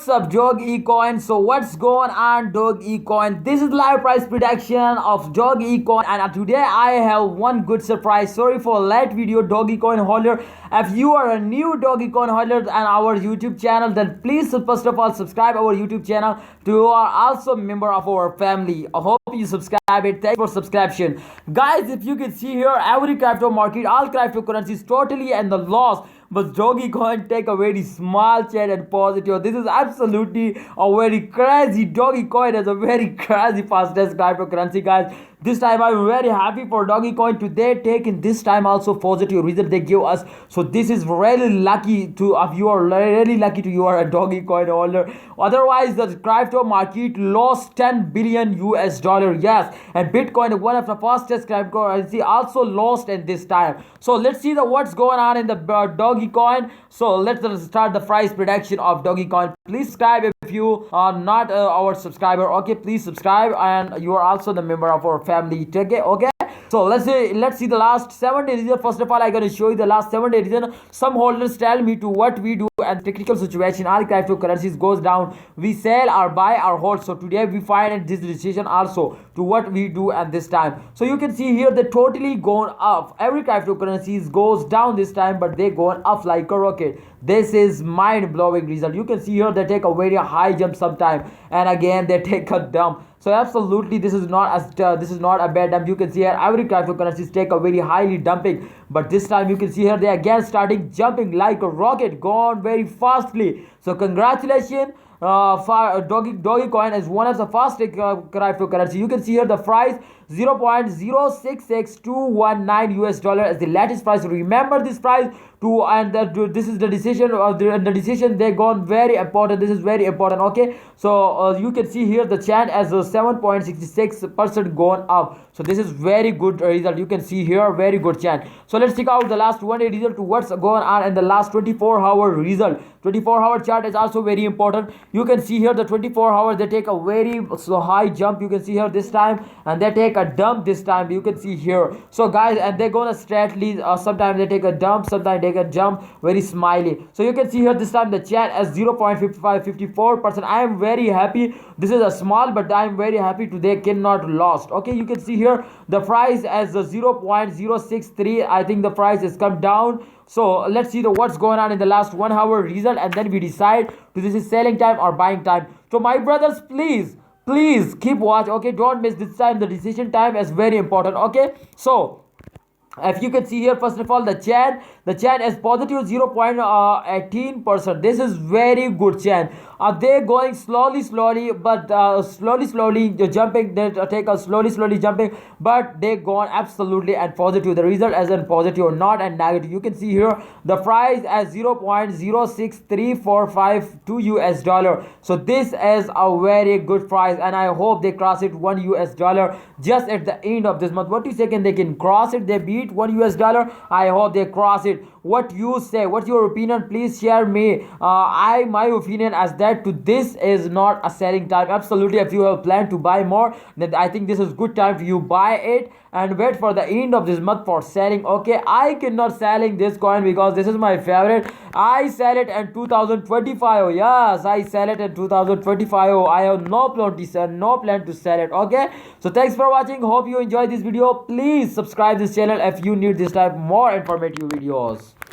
What's up, Dogecoin? So what's going on, Dogecoin? This is live price prediction of Dogecoin, and today I have one good surprise. Sorry for late video, Dogecoin holder. If you are a new Dogecoin holder and our YouTube channel, then please first of all subscribe our YouTube channel. You are also a member of our family. I hope you subscribe it. Thanks for subscription, guys. If you can see here, every crypto market, all cryptocurrencies totally in the loss. But Dogecoin take a very small chance and positive. This is absolutely a very crazy. Dogecoin is a very crazy fastest cryptocurrency, guys. This time I'm very happy for Dogecoin. Today taking this time also positive result they give us. So this is really lucky to if you are really lucky to you are a Dogecoin holder. Otherwise the crypto market lost 10 billion US dollar. Yes, and Bitcoin, one of the fastest cryptocurrency, also lost in this time. So let's see the what's going on in the Dogecoin. So let's start the price prediction of Dogecoin. Please subscribe if you are not our subscriber. Okay, please subscribe, and you are also the member of our family. Okay. So let's see the last 7 days. First of all, I'm gonna show you the last 7 days. Some holders tell me to what we do, and technical situation, all cryptocurrencies goes down, we sell or buy or hold. So today we find this decision also to what we do at this time. So you can see here they totally gone up. Every cryptocurrencies goes down this time, but they going up like a rocket. This is mind-blowing result. You can see here they take a very high jump sometime, and again they take a dump. So absolutely this is not a bad dump. You can see here every cryptocurrencies take a very highly dumping, but this time you can see here they again starting jumping like a rocket, gone very fastly. So congratulations, Dogecoin is one of the fastest cryptocurrency. You can see here the price 0.066219 US dollar is the latest price. Remember this price to, and this is the decision of the decision they gone very important. This is very important. Okay, so you can see here the chant as 7.66% gone up. So this is very good result. You can see here very good chant. So let's check out the last 1 day result to what's going on in the last 24-hour result. 24-hour chart is also very important. You can see here the 24 hours they take a very high jump. You can see here this time, and they take a dump this time. You can see here. So guys, and they're gonna straightly sometimes they take a dump, sometimes they take a jump, very smiley. So you can see here this time the chat as 0.54%. I am very happy. This is a small, but I am very happy today cannot lost. Okay, you can see here the price as 0.063. I think the price has come down. So let's see the what's going on in the last 1 hour result, and then we decide to this is selling time or buying time. So my brothers, please keep watch. Okay, don't miss this time. The decision time is very important. Okay, so if you can see here, first of all the chat is positive 0.18%. This is very good chant. They're going slowly, but slowly jumping. They take a slowly jumping, but they gone absolutely and positive. The result as in positive, not and negative. You can see here the price as 0.06345 US dollar. So this is a very good price, and I hope they cross it $1 US just at the end of this month. What do you say? Can they can cross it? They beat $1 US. I hope they cross it. What you say? What's your opinion? Please share me. My opinion as that to this is not a selling time. Absolutely, if you have planned to buy more, then I think this is good time for you buy it and wait for the end of this month for selling. Okay, I cannot selling this coin because this is my favorite. I sell it in 2025. Yes, I sell it in 2025. I have no plan to sell it. Okay, so thanks for watching. Hope you enjoyed this video. Please subscribe this channel if you need this type more informative videos.